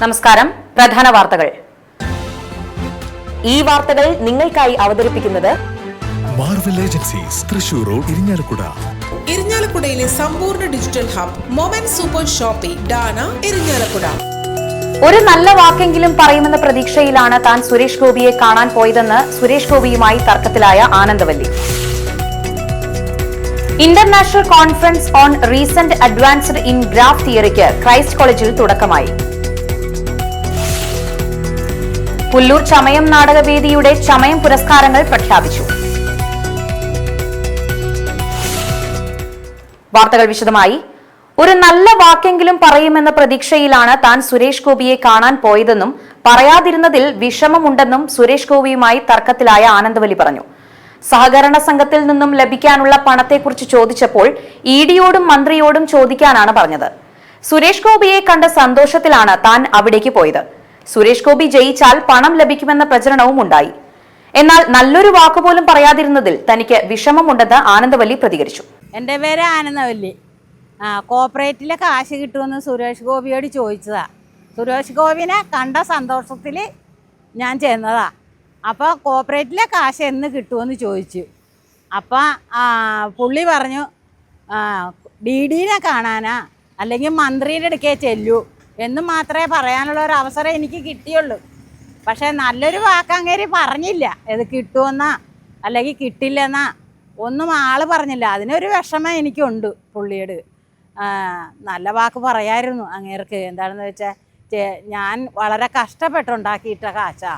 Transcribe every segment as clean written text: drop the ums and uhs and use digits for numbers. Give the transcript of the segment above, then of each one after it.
നമസ്കാരം. പ്രധാന വാർത്തകൾ. ഈ വാർത്തകൾ നിങ്ങൾക്കായി അവതരിപ്പിക്കുന്നത് Marvel agencies, Thrissur road, Irinjalakuda. ഇരിഞ്ഞാലക്കുടയിലെ സമ്പൂർണ്ണ digital hub moment super shopping ഡാന ഇരിഞ്ഞാലക്കുട. ഒരു നല്ല വാക്കെങ്കിലും പറയുമെന്ന പ്രതീക്ഷയിലാണ് താൻ സുരേഷ് ഗോപിയെ കാണാൻ പോയതെന്ന് സുരേഷ് ഗോപിയുമായി തർക്കത്തിലായ Anandavalli. International conference on recent advanced in graph തിയറിക്ക് ക്രൈസ്റ്റ് കോളേജിൽ തുടക്കമായി. പുല്ലൂർ ചമയം നാടകവേദിയുടെ ചമയം പുരസ്കാരങ്ങൾ പ്രഖ്യാപിച്ചു. വാർത്തകൾ വിശദമായി. ഒരു നല്ല വാക്കെങ്കിലും പറയുമെന്ന പ്രതീക്ഷയിലാണ് താൻ സുരേഷ് ഗോപിയെ കാണാൻ പോയതെന്നും പറയാതിരുന്നതിൽ വിഷമമുണ്ടെന്നും സുരേഷ് ഗോപിയുമായി തർക്കത്തിലായ ആനന്ദവല്ലി പറഞ്ഞു. സഹകരണ സംഘത്തിൽ നിന്നും ലഭിക്കാനുള്ള പണത്തെക്കുറിച്ച് ചോദിച്ചപ്പോൾ ഇഡിയോടും മന്ത്രിയോടും ചോദിക്കാനാണ് പറഞ്ഞത്. സുരേഷ് ഗോപിയെ കണ്ട സന്തോഷത്തിലാണ് താൻ അവിടേക്ക് പോയത്. സുരേഷ് ഗോപി ജയിച്ചാൽ പണം ലഭിക്കുമെന്ന പ്രചരണവും ഉണ്ടായി. എന്നാൽ നല്ലൊരു വാക്കുപോലും പറയാതിരുന്നതിൽ തനിക്ക് വിഷമമുണ്ടെന്ന് ആനന്ദവല്ലി പ്രതികരിച്ചു. എൻ്റെ പേര് ആനന്ദവല്ലി. കോർപ്പറേറ്റിലെ കാശ് കിട്ടുമെന്ന് സുരേഷ് ഗോപിയോട് ചോദിച്ചതാ. സുരേഷ് ഗോപിനെ കണ്ട സന്തോഷത്തിൽ ഞാൻ ചെന്നതാ. അപ്പോൾ കോർപ്പറേറ്റിലെ കാശ് എന്ന് കിട്ടുമെന്ന് ചോദിച്ചു. അപ്പം പുള്ളി പറഞ്ഞു DD-നെ കാണാനാ അല്ലെങ്കിൽ മന്ത്രിയുടെ അടുക്കേ ചെല്ലൂ എന്ന് മാത്രമേ പറയാനുള്ള ഒരു അവസരം എനിക്ക് കിട്ടിയുള്ളൂ. പക്ഷേ നല്ലൊരു വാക്കങ്ങേരി പറഞ്ഞില്ല. ഇത് കിട്ടുമെന്നാ അല്ലെങ്കിൽ കിട്ടില്ലെന്നാ ഒന്നും ആൾ പറഞ്ഞില്ല. അതിനൊരു വിഷമം എനിക്കുണ്ട് പുള്ളിയോട്. നല്ല വാക്ക് പറയായിരുന്നു അങ്ങേർക്ക്. എന്താണെന്ന് വെച്ചാൽ ഞാൻ വളരെ കഷ്ടപ്പെട്ടുണ്ടാക്കിയിട്ട കാശാ.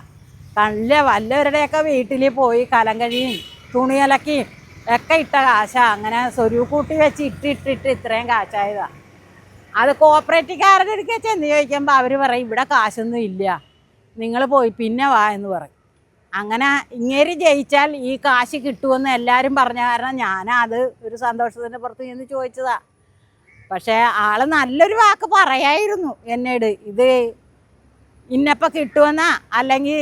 വല്ലവരുടെയൊക്കെ വീട്ടിൽ പോയി കലം കഴിയും തുണി അലക്കിയും ഒക്കെ ഇട്ട കാശാ. അങ്ങനെ സ്വരൂപൂട്ടി വെച്ച് ഇട്ടിട്ട് ഇത്രയും കാശായതാണ്. അത് കോർപ്പറേറ്റുകാരുടെ അടുക്കെ ചെന്ന് ചോദിക്കുമ്പോൾ അവർ പറയും ഇവിടെ കാശൊന്നും ഇല്ല, നിങ്ങൾ പോയി പിന്നെ വാ എന്ന് പറയും. അങ്ങനെ ഇങ്ങേര് ജയിച്ചാൽ ഈ കാശ് കിട്ടുമെന്ന് എല്ലാവരും പറഞ്ഞ കാരണം ഞാനത് ഒരു സന്തോഷത്തിൻ്റെ പുറത്ത് ചെന്ന് ചോദിച്ചതാ. പക്ഷേ ആൾ നല്ലൊരു വാക്ക് പറയായിരുന്നു എന്നോട്. ഇത് ഇന്നപ്പം കിട്ടുമെന്നാ അല്ലെങ്കിൽ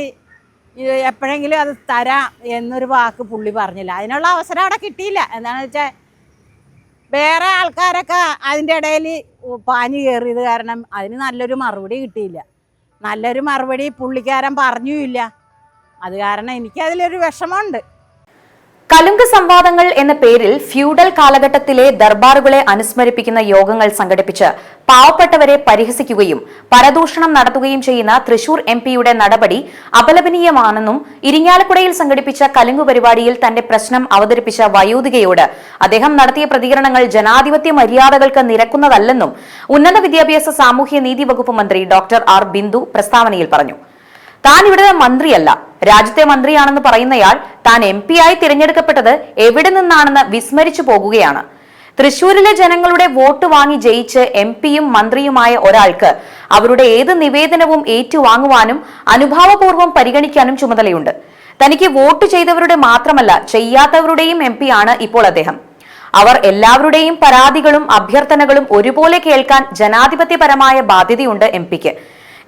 എപ്പോഴെങ്കിലും അത് തരാം എന്നൊരു വാക്ക് പുള്ളി പറഞ്ഞില്ല. അതിനുള്ള അവസരം അവിടെ കിട്ടിയില്ല. എന്താണെന്ന് വെച്ചാൽ വേറെ ആൾക്കാരൊക്കെ അതിൻ്റെ ഇടയിൽ പാഞ്ഞു കയറിയത് കാരണം അതിന് നല്ലൊരു മറുപടി കിട്ടിയില്ല. നല്ലൊരു മറുപടി പുള്ളിക്കാരൻ പറഞ്ഞുമില്ല. അത് കാരണം എനിക്കതിലൊരു വിഷമമുണ്ട്. കലുങ്ക് സംവാദങ്ങൾ എന്ന പേരിൽ ഫ്യൂഡൽ കാലഘട്ടത്തിലെ ദർബാറുകളെ അനുസ്മരിപ്പിക്കുന്ന യോഗങ്ങൾ സംഘടിപ്പിച്ച് പാവപ്പെട്ടവരെ പരിഹസിക്കുകയും പരദൂഷണം നടത്തുകയും ചെയ്യുന്ന തൃശൂർ MP-യുടെ നടപടി അപലപനീയമാണെന്നും ഇരിങ്ങാലക്കുടയിൽ സംഘടിപ്പിച്ച കലുങ്ക് പരിപാടിയിൽ തന്റെ പ്രശ്നം അവതരിപ്പിച്ച വയോധികയോട് അദ്ദേഹം നടത്തിയ പ്രതികരണങ്ങൾ ജനാധിപത്യ മര്യാദകൾക്ക് നിരക്കുന്നതല്ലെന്നും ഉന്നത വിദ്യാഭ്യാസ സാമൂഹ്യനീതി വകുപ്പ് മന്ത്രി ഡോക്ടർ R. ബിന്ദു പ്രസ്താവനയിൽ പറഞ്ഞു. താൻ ഇവിടെ മന്ത്രിയല്ല, രാജ്യത്തെ മന്ത്രിയാണെന്ന് പറയുന്നയാൾ താൻ MP ആയി തിരഞ്ഞെടുക്കപ്പെട്ടത് എവിടെ നിന്നാണെന്ന് വിസ്മരിച്ചു പോകുകയാണ്. തൃശൂരിലെ ജനങ്ങളുടെ വോട്ട് വാങ്ങി ജയിച്ച് MP-യും മന്ത്രിയുമായ ഒരാൾക്ക് അവരുടെ ഏത് നിവേദനവും ഏറ്റുവാങ്ങുവാനും അനുഭാവപൂർവ്വം പരിഗണിക്കാനും ചുമതലയുണ്ട്. തനിക്ക് വോട്ട് ചെയ്തവരുടെ മാത്രമല്ല ചെയ്യാത്തവരുടെയും MP ആണ് ഇപ്പോൾ അദ്ദേഹം. അവർ എല്ലാവരുടെയും പരാതികളും അഭ്യർത്ഥനകളും ഒരുപോലെ കേൾക്കാൻ ജനാധിപത്യപരമായ ബാധ്യതയുണ്ട് MP-ക്ക്.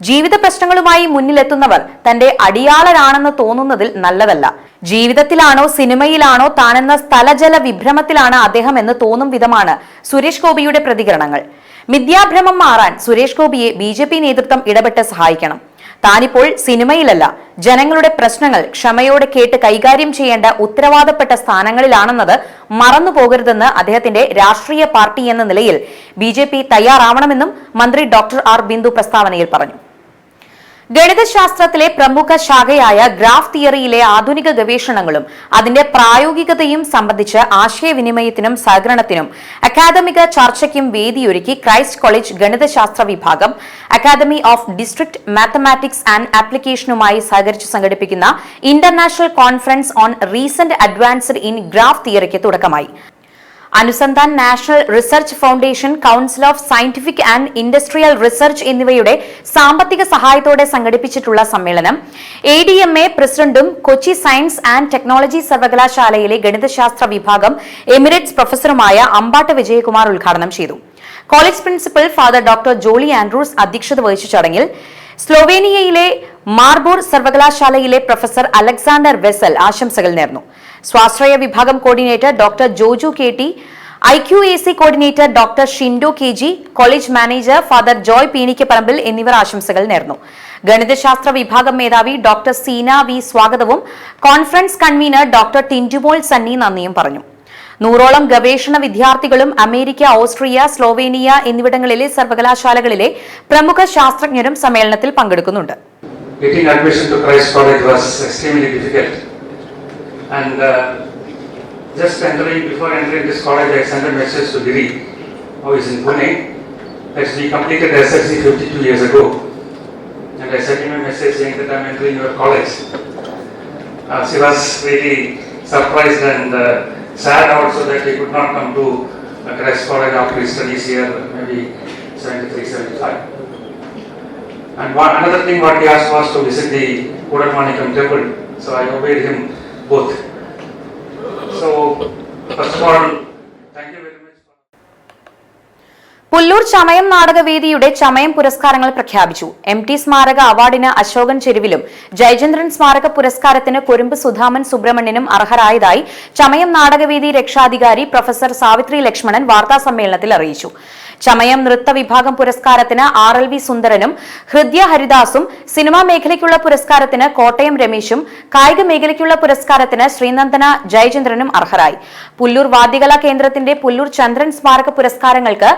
ജീവിത പ്രശ്നങ്ങളുമായി മുന്നിലെത്തുന്നവർ തന്റെ അടിയാളരാണെന്ന് തോന്നുന്നതിൽ നല്ലതല്ല. ജീവിതത്തിലാണോ സിനിമയിലാണോ താനെന്ന സ്ഥലജല വിഭ്രമത്തിലാണ് അദ്ദേഹം എന്ന് തോന്നും വിധമാണ് സുരേഷ് ഗോപിയുടെ പ്രതികരണങ്ങൾ. മിഥ്യാഭ്രമം മാറാൻ സുരേഷ് ഗോപിയെ BJP നേതൃത്വം ഇടപെട്ട് സഹായിക്കണം. താനിപ്പോൾ സിനിമയിലല്ല, ജനങ്ങളുടെ പ്രശ്നങ്ങൾ ക്ഷമയോടെ കേട്ട് കൈകാര്യം ചെയ്യേണ്ട ഉത്തരവാദപ്പെട്ട സ്ഥാനങ്ങളിലാണെന്നത് മറന്നു പോകരുതെന്ന് അദ്ദേഹത്തിന്റെ രാഷ്ട്രീയ പാർട്ടി എന്ന നിലയിൽ BJP തയ്യാറാവണമെന്നും മന്ത്രി ഡോക്ടർ R. ബിന്ദു പ്രസ്താവനയിൽ പറഞ്ഞു. ഗണിതശാസ്ത്രത്തിലെ പ്രമുഖ ശാഖയായ ഗ്രാഫ് തിയറിയിലെ ആധുനിക ഗവേഷണങ്ങളും അതിന്റെ പ്രായോഗികതയും സംബന്ധിച്ച് ആശയവിനിമയത്തിനും സഹകരണത്തിനും അക്കാദമിക ചർച്ചയ്ക്കും വേദിയൊരുക്കി ക്രൈസ്റ്റ് കോളേജ് ഗണിതശാസ്ത്ര വിഭാഗം academy of district mathematics and ആപ്ലിക്കേഷനുമായി സഹകരിച്ച് സംഘടിപ്പിക്കുന്ന international conference on recent advanced in graph തിയറിക്ക് തുടക്കമായി. Anusandhan national research foundation, council of scientific and industrial research എന്നിവയുടെ സാമ്പത്തിക സഹായത്തോടെ സംഘടിപ്പിച്ചിട്ടുള്ള സമ്മേളനം ADMA പ്രസിഡന്റും കൊച്ചി സയൻസ് ആൻഡ് ടെക്നോളജി സർവകലാശാലയിലെ ഗണിതശാസ്ത്ര വിഭാഗം എമിറേറ്റ്സ് പ്രൊഫസറുമായ അമ്പാട്ട് വിജയകുമാർ ഉദ്ഘാടനം ചെയ്തു. College principal father doctor Jolly Andrews അധ്യക്ഷത വഹിച്ച ചടങ്ങിൽ സ്ലോവേനിയയിലെ മാർബോർ സർവകലാശാലയിലെ പ്രൊഫസർ അലക്സാണ്ടർ വെസൽ ആശംസകൾ നേർന്നു. സ്വാശ്രയ വിഭാഗം coordinator doctor Joju KT, IQAC coordinator doctor Shindo KG, college manager father Joy Peenikkaparambil എന്നിവർ ആശംസകൾ നേർന്നു. ഗണിതശാസ്ത്ര വിഭാഗം മേധാവി ഡോക്ടർ സീന V സ്വാഗതവും conference convener doctor Tindumol Sunny നന്ദിയും പറഞ്ഞു. 100ഓളം ഗവേഷണ വിദ്യാർത്ഥികളും അമേരിക്ക, ഓസ്ട്രിയ, സ്ലോവേനിയ എന്നിവിടങ്ങളിലെ സർവകലാശാലകളിലെ പ്രമുഖ ശാസ്ത്രജ്ഞരും സമ്മേളനത്തിൽ പങ്കെടുക്കുന്നുണ്ട്. Getting admission to Christ College was extremely difficult, and before entering this college, I sent a message to Giri, who is in Pune, that we completed SSC 52 years ago, and I sent him a message saying that I am entering your college. She was really surprised and sad also that he could not come to Christ College after his studies here, maybe 73-75. And another thing what he asked was to visit the Kodamanikam temple, so I obeyed him both. So, first of all, thank you very much. Pullur ചമയം നാടകവേദിയുടെ ചമയം പുരസ്കാരങ്ങൾ പ്രഖ്യാപിച്ചു. MT സ്മാരക അവാർഡിന് അശോകൻ ചെരുവിലും ജയചന്ദ്രൻ സ്മാരക പുരസ്കാരത്തിന് കൊരുമ്പ് സുധാമൻ സുബ്രഹ്മണ്യനും അർഹരായതായി ചമയം നാടകവേദി രക്ഷാധികാരി professor Savitri Lakshmanan വാർത്താസമ്മേളനത്തിൽ അറിയിച്ചു. ചമയം നൃത്ത വിഭാഗം പുരസ്കാരത്തിന് RLV സുന്ദരനും ഹൃദ്യ ഹരിദാസും, സിനിമാ മേഖലയ്ക്കുള്ള പുരസ്കാരത്തിന് കോട്ടയം രമേശും, കായിക മേഖലയ്ക്കുള്ള പുരസ്കാരത്തിന് ശ്രീനന്ദന ജയചന്ദ്രനും അർഹരായി. പുല്ലൂർ വാദ്യകലാ കേന്ദ്രത്തിന്റെ പുല്ലൂർ ചന്ദ്രൻ സ്മാരക പുരസ്കാരങ്ങൾക്ക്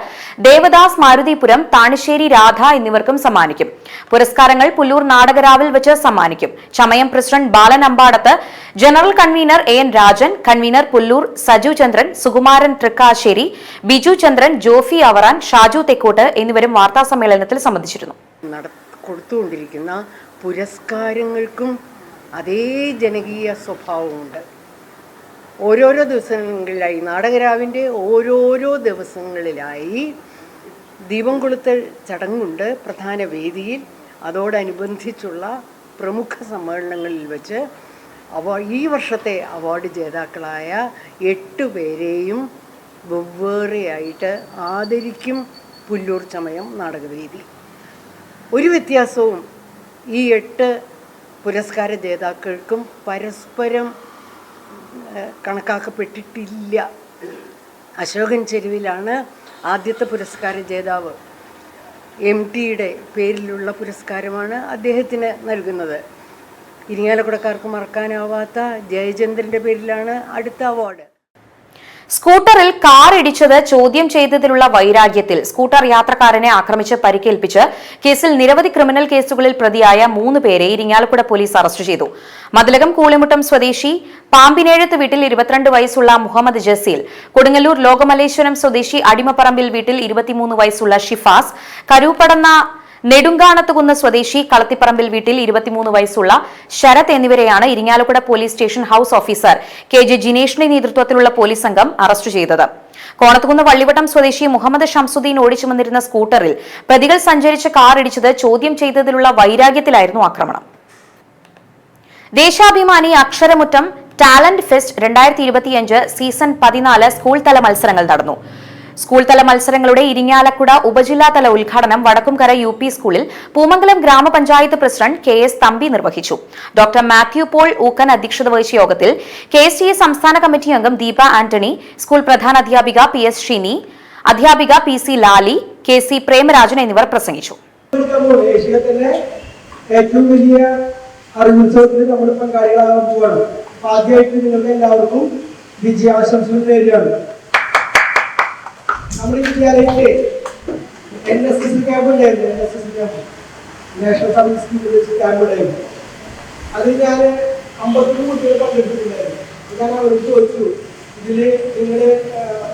ദേവദാസ് മാരുതിപുരം, താണിശ്ശേരി രാധ എന്നിവർക്കും സമ്മാനിക്കും. പുരസ്കാരങ്ങൾ പുല്ലൂർ നാടകരാവിൽ വെച്ച് സമ്മാനിക്കും. Chamayam president Balan Ambadath, general convener AN Rajan, convener Pullur Saju Chandran, Sukumaran Thrikkasseri, Biju Chandran, Jofi Avaran, Shaju Thekkott എന്നിവരും വാർത്താ സമ്മേളനത്തിൽ സംബന്ധിച്ചിരുന്നു. കൊടുത്തുകൊണ്ടിരിക്കുന്ന പുരസ്കാരങ്ങൾക്കും അതേ ജനകീയ സ്വഭാവമുണ്ട്. ഓരോരോ ദിവസങ്ങളിലായി നാടകരാവിൻ്റെ ഓരോരോ ദിവസങ്ങളിലായി ദീപം കൊളുത്തൽ ചടങ്ങുണ്ട് പ്രധാന വേദിയിൽ. അതോടനുബന്ധിച്ചുള്ള പ്രമുഖ സമ്മേളനങ്ങളിൽ വെച്ച് ഈ വർഷത്തെ അവാർഡ് ജേതാക്കളായ 8 പേരെയും വെവ്വേറെയായിട്ട് ആദരിക്കും പുല്ലൂർ ചമയം നാടകവേദി. ഒരു വ്യത്യാസവും ഈ 8 പുരസ്കാര ജേതാക്കൾക്കും പരസ്പരം കണക്കാക്കപ്പെട്ടിട്ടില്ല. അശോകൻ ചെരുവിലാണ് ആദ്യത്തെ പുരസ്കാര ജേതാവ്. MTയുടെ പേരിലുള്ള പുരസ്കാരമാണ് അദ്ദേഹത്തിന് നൽകുന്നത്. ഇരിങ്ങാലക്കുടക്കാർക്ക് മറക്കാനാവാത്ത ജയചന്ദ്രൻ്റെ പേരിലാണ് അടുത്ത അവാർഡ്. സ്കൂട്ടറിൽ കാർ ഇടിച്ചത് ചോദ്യം ചെയ്തതിലുള്ള വൈരാഗ്യത്തിൽ സ്കൂട്ടർ യാത്രക്കാരനെ ആക്രമിച്ച് പരിക്കേൽപ്പിച്ച് കേസിൽ നിരവധി ക്രിമിനൽ കേസുകളിൽ പ്രതിയായ 3 പേരെ ഇരിങ്ങാലക്കുട പോലീസ് അറസ്റ്റ് ചെയ്തു. മതിലകം കൂളിമുട്ടം സ്വദേശി പാമ്പിനേഴത്ത് വീട്ടിൽ 22 വയസ്സുള്ള മുഹമ്മദ് ജസീൽ, കൊടുങ്ങല്ലൂർ ലോകമലേശ്വരം സ്വദേശി അടിമപ്പറമ്പിൽ വീട്ടിൽ 23 വയസ്സുള്ള ഷിഫാസ്, കരൂപ്പടന്ന നെടുങ്കാണത്തുകുന്ന് സ്വദേശി കളത്തിപ്പറമ്പിൽ വീട്ടിൽ 23 വയസ്സുള്ള ശരത് എന്നിവരെയാണ് Irinjalakuda police station house officer KJ ജിനേഷിന്റെ നേതൃത്വത്തിലുള്ള പോലീസ് സംഘം അറസ്റ്റ് ചെയ്തത്. കോണത്തുകുന്ന് വള്ളിവട്ടം സ്വദേശി മുഹമ്മദ് ഷംസുദ്ദീൻ ഓടിച്ചു വന്നിരുന്ന സ്കൂട്ടറിൽ പ്രതികൾ സഞ്ചരിച്ച കാർ ഇടിച്ചത് ചോദ്യം ചെയ്തതിലുള്ള വൈരാഗ്യത്തിലായിരുന്നു ആക്രമണം. Deshabhimani Aksharamuttam talent fest 2025 season 14 school തല മത്സരങ്ങൾ നടന്നു. സ്കൂൾ തല മത്സരങ്ങളുടെ ഇരിങ്ങാലക്കുട ഉപജില്ലാതല ഉദ്ഘാടനം വടക്കുംകര UP സ്കൂളിൽ പൂമംഗലം ഗ്രാമപഞ്ചായത്ത് പ്രസിഡന്റ് KS തമ്പി നിർവഹിച്ചു. ഡോക്ടർ മാത്യു പോൾ ഊക്കൻ അധ്യക്ഷത വഹിച്ച യോഗത്തിൽ KSTA സംസ്ഥാന കമ്മിറ്റി അംഗം ദീപ ആന്റണി, സ്കൂൾ പ്രധാനാധ്യാപിക PS ഷിനി, അധ്യാപിക PC ലാലി, KC പ്രേമരാജൻ എന്നിവർ പ്രസംഗിച്ചു. ഏറ്റവും വലിയ അറിവുത്സവത്തിൽ നമ്മൾ പങ്കാളികളാകാൻ പോവുകയാണ്. ആദ്യമായിട്ട് നിങ്ങൾക്ക് എല്ലാവർക്കും വിജയാശംസകൾ നേരുകയാണ്. നമ്മുടെ വിദ്യാലയത്തിലെ NSS ക്യാമ്പ് ഉണ്ടായിരുന്നു. NSS camp, national service camp ഉണ്ടായിരുന്നു. അതിൽ ഞാൻ 53 കുട്ടികൾ പങ്കെടുത്തിട്ടുണ്ടായിരുന്നു. ഞാൻ അവരോട് ചോദിച്ചു, ഇതിൽ നിങ്ങൾ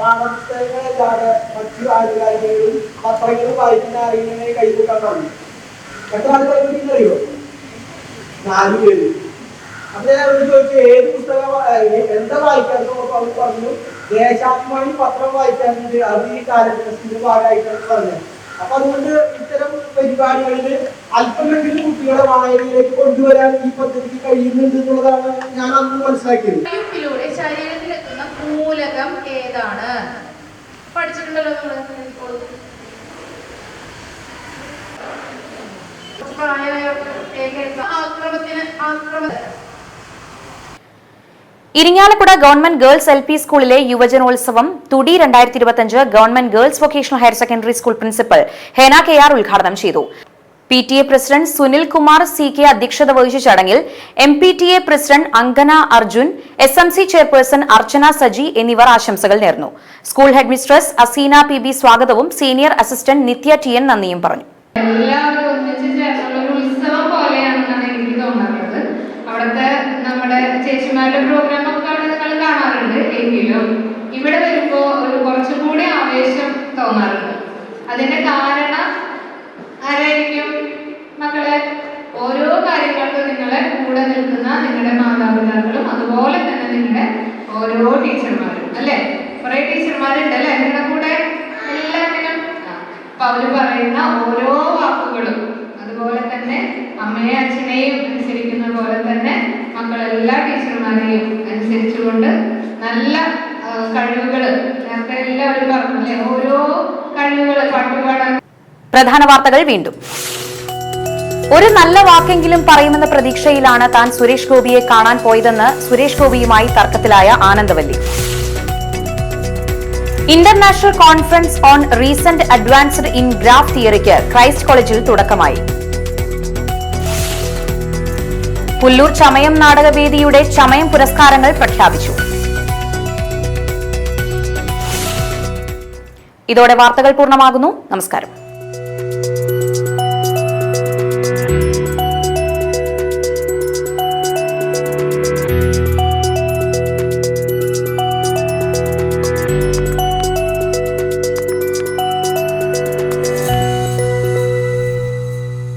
പാഠപുസ്തകങ്ങളല്ലാതെ മറ്റു ആനുകാലികളും പത്രങ്ങളും വായിക്കുന്ന ആരെങ്കിലും കൈകൂട്ടാൻ പറഞ്ഞു. എത്ര ആൾക്കാർ അറിയോ? 4 പേര്. അപ്പൊ ഞാൻ അവരോട് ചോദിച്ചു ഏത് പുസ്തകം എന്താ വായിക്കാമെന്ന്. അവർ പറഞ്ഞു ദേശാഭിമാനി പത്രം വായിക്കാറുണ്ട്, അത് ഈ കാലഘട്ടത്തിന്റെ ഭാഗമായിട്ടാണ് പറഞ്ഞത്. അപ്പൊ അതുകൊണ്ട് ഇത്തരം പരിപാടികളിൽ അല്പമെങ്കിലും കുട്ടികളെ വായനയിലേക്ക് കൊണ്ടുവരാൻ ഈ പദ്ധതിക്ക് കഴിയുന്നുണ്ട് എന്നുള്ളതാണ് ഞാൻ അന്ന് മനസ്സിലാക്കിയത്. ശരീരത്തിലെത്തുന്ന മൂലകം ഏതാണ് പഠിച്ചിട്ടുണ്ടല്ലോ ഇരിങ്ങാലക്കുട ഗവൺമെന്റ് ഗേൾസ് LP സ്കൂളിലെ യുവജനോത്സവം Thudi 2025 government girls vocational higher secondary school principal Hena KR ഉദ്ഘാടനം ചെയ്തു. PTA president Sunil Kumar CK അധ്യക്ഷത വഹിച്ച ചടങ്ങിൽ MPTA president Angana Arjun, SMC chairperson Archana Saji എന്നിവർ ആശംസകൾ നേർന്നു. School head mistress Aseena PB സ്വാഗതവും സീനിയർ അസിസ്റ്റന്റ് നിത്യ TN നന്ദിയും പറഞ്ഞു. എല്ലാവരും ഒന്നിച്ച് ചേർന്നുള്ള ഒരു ഉത്സവം പോലെയാണെന്നാണ് എനിക്ക് തോന്നാറുള്ളത്. അവിടുത്തെ നമ്മുടെ ചേച്ചിമാരുടെ പ്രോഗ്രാം ഒക്കെ അവിടെ നിങ്ങൾ കാണാറുണ്ട്. എങ്കിലും ഇവിടെ വരുമ്പോൾ ഒരു കുറച്ചും കൂടി ആവേശം തോന്നാറുണ്ട്. അതിന്റെ കാരണം ആരായിരിക്കും? മക്കളെ, ഓരോ കാര്യങ്ങൾക്കും നിങ്ങളെ കൂടെ നിൽക്കുന്ന നിങ്ങളുടെ മാതാപിതാക്കളും അതുപോലെ തന്നെ നിങ്ങളുടെ ഓരോ ടീച്ചർമാരും അല്ലെ? കുറെ ടീച്ചർമാരുണ്ട് അല്ലെ നിങ്ങളുടെ കൂടെ എല്ലാത്തിനും. അപ്പൊ അവര് പറയുന്ന ഓരോ വാക്കുകളും അതുപോലെ തന്നെ അമ്മയെ അച്ഛനെയും അനുസരിക്കുന്ന പോലെ തന്നെ മക്കളെല്ലാ ടീച്ചർമാരെയും അനുസരിച്ചുകൊണ്ട് നല്ല കഴിവുകൾ നേരത്തെ എല്ലാവരും പറഞ്ഞു അല്ലെ, ഓരോ കഴിവുകൾ പാട്ടുപാടാൻ. പ്രധാന വാർത്തകൾ വീണ്ടും. ഒരു നല്ല വാക്കെങ്കിലും പറയുമെന്ന പ്രതീക്ഷയിലാണ് താൻ സുരേഷ് ഗോപിയെ കാണാൻ പോയതെന്ന് സുരേഷ് ഗോപിയുമായി തർക്കത്തിലായ Anandavalli. International conference on recent advanced in graph തിയറിക്ക് ക്രൈസ്റ്റ് കോളേജിൽ തുടക്കമായി. പുല്ലൂർ ചമയം നാടകവേദിയുടെ ചമയം പുരസ്കാരങ്ങൾ പ്രഖ്യാപിച്ചു. ഇതോടെ വാർത്തകൾ പൂർണ്ണമാകുന്നു. നമസ്കാരം.